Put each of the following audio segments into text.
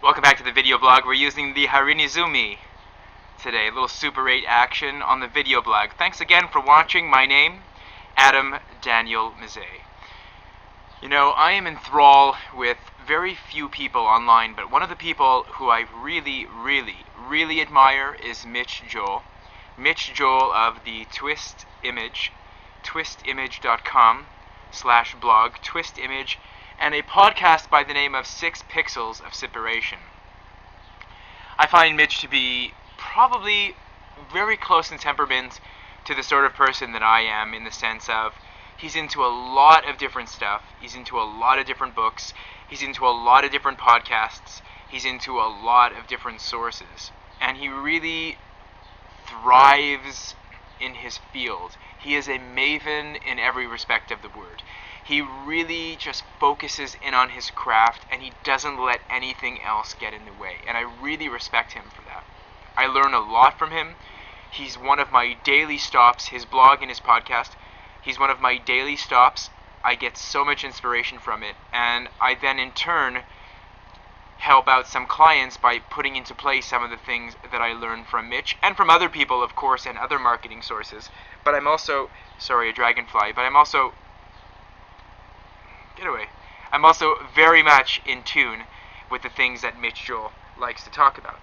Welcome back to the video blog. We're using the Harinizumi today. A little Super 8 action on the video blog. Thanks again for watching. My name, Adam Daniel Mezei. You know, I am in thrall with very few people online, but one of the people who I really admire is Mitch Joel. Mitch Joel of the twistimage.com/blog, twistimage, and a podcast by the name of 6 Pixels of Separation. I find Mitch to be probably very close in temperament to the sort of person that I am, in the sense of he's into a lot of different stuff. He's into a lot of different books. He's into a lot of different podcasts. He's into a lot of different sources. And he really thrives in his field. He is a maven in every respect of the word. He really just focuses in on his craft, and he doesn't let anything else get in the way. And I really respect him for that. I learn a lot from him. He's one of my daily stops, his blog and his podcast. He's one of my daily stops. I get so much inspiration from it, and I then in turn help out some clients by putting into place some of the things that I learned from Mitch, and from other people, of course, and other marketing sources. But I'm also, sorry, a dragonfly, but I'm also very much in tune with the things that Mitch Joel likes to talk about.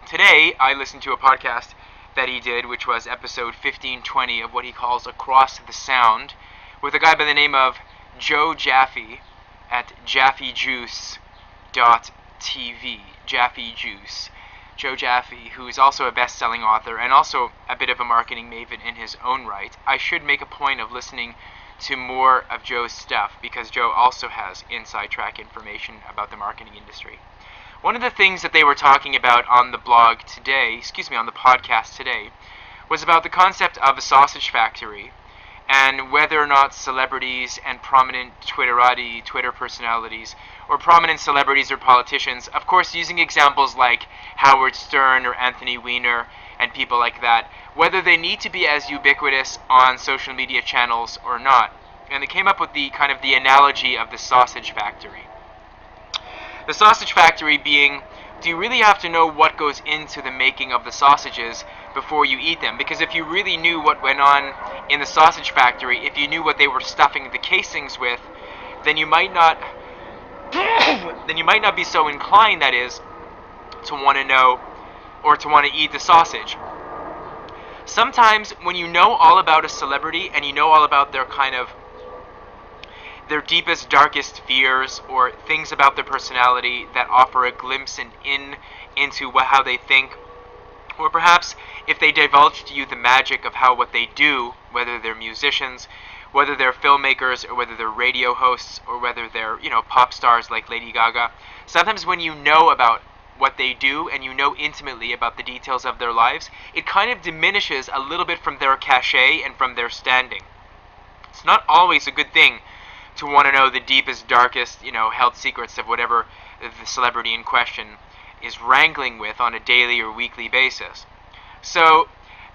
Today, I listened to a podcast that he did, which was episode 1520 of what he calls Across the Sound, with a guy by the name of Joe Jaffe at jaffejuice.tv. Jaffe Juice. Joe Jaffe, who is also a best-selling author and also a bit of a marketing maven in his own right. I should make a point of listening to more of Joe's stuff, because Joe also has inside track information about the marketing industry. One of the things that they were talking about on the on the podcast today, was about the concept of a sausage factory, and whether or not celebrities and prominent Twitter personalities, or prominent celebrities or politicians, of course using examples like Howard Stern or Anthony Weiner and people like that, whether they need to be as ubiquitous on social media channels or not. And they came up with the analogy of the sausage factory. The sausage factory being, do you really have to know what goes into the making of the sausages before you eat them? Because if you really knew what went on in the sausage factory, if you knew what they were stuffing the casings with, then you might not be so inclined, that is, to want to know or to want to eat the sausage. Sometimes when you know all about a celebrity and you know all about their deepest, darkest fears, or things about their personality that offer a glimpse into how they think, or perhaps if they divulge to you the magic of what they do, whether they're musicians, whether they're filmmakers, or whether they're radio hosts, or whether they're, pop stars like Lady Gaga. Sometimes when you know about what they do and you know intimately about the details of their lives, it kind of diminishes a little bit from their cachet and from their standing. It's not always a good thing to want to know the deepest, darkest, held secrets of whatever the celebrity in question is wrangling with on a daily or weekly basis. So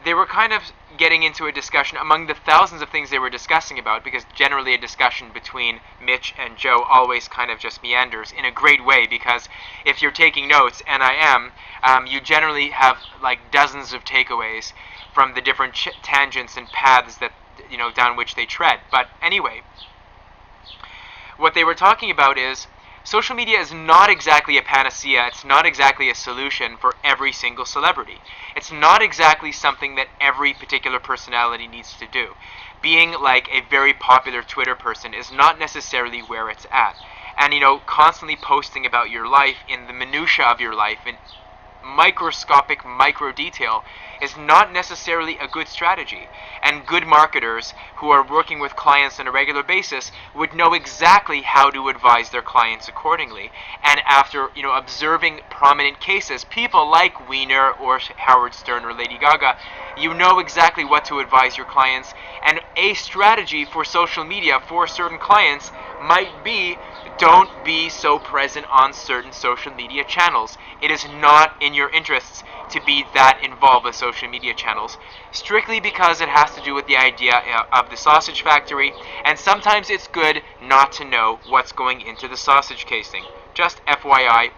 they were kind of getting into a discussion among the thousands of things they were discussing about, because generally a discussion between Mitch and Joe always kind of just meanders in a great way, because if you're taking notes, and I am, you generally have like dozens of takeaways from the different tangents and paths that, down which they tread. But anyway, what they were talking about is social media is not exactly a panacea. It's not exactly a solution for every single celebrity. It's not exactly something that every particular personality needs to do. Being like a very popular Twitter person is not necessarily where it's at. And, constantly posting about your life in the minutia of your life, in microscopic micro detail, is not necessarily a good strategy. And good marketers who are working with clients on a regular basis would know exactly how to advise their clients accordingly. And after, observing prominent cases, people like Weiner or Howard Stern or Lady Gaga, you know exactly what to advise your clients. And a strategy for social media for certain clients might be, don't be so present on certain social media channels. It is not in your interests to be that involved with social media channels, strictly because it has to do with the idea of the sausage factory, and sometimes it's good not to know what's going into the sausage casing. Just FYI,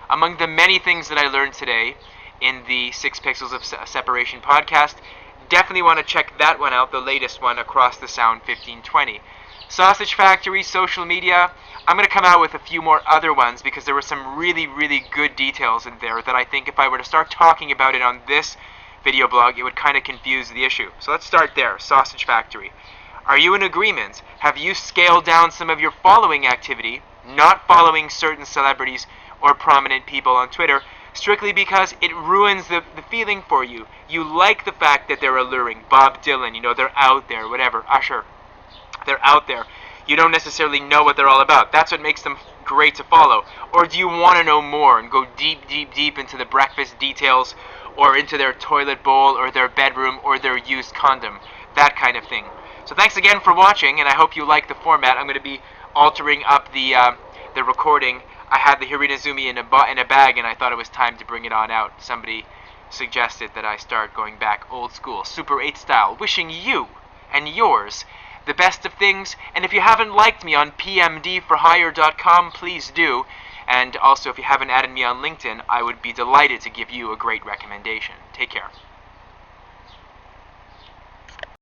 Among the many things that I learned today in the 6 Pixels of Separation podcast, definitely want to check that one out, the latest one, Across the Sound 1520. Sausage Factory, social media, I'm going to come out with a few more other ones because there were some really, really good details in there that I think if I were to start talking about it on this video blog, it would kind of confuse the issue. So let's start there, Sausage Factory. Are you in agreement? Have you scaled down some of your following activity, not following certain celebrities or prominent people on Twitter, strictly because it ruins the feeling for you? You like the fact that they're alluring. Bob Dylan, they're out there, whatever. Usher, they're out there. You don't necessarily know what they're all about. That's what makes them great to follow. Or do you want to know more and go deep, deep, deep into the breakfast details or into their toilet bowl or their bedroom or their used condom? That kind of thing. So thanks again for watching, and I hope you like the format. I'm going to be altering up the recording. I had the Hirinazumi in a bag, and I thought it was time to bring it on out. Somebody suggested that I start going back old school, Super 8 style. Wishing you and yours the best of things. And if you haven't liked me on pmdforhire.com, please do. And also, if you haven't added me on LinkedIn, I would be delighted to give you a great recommendation. Take care.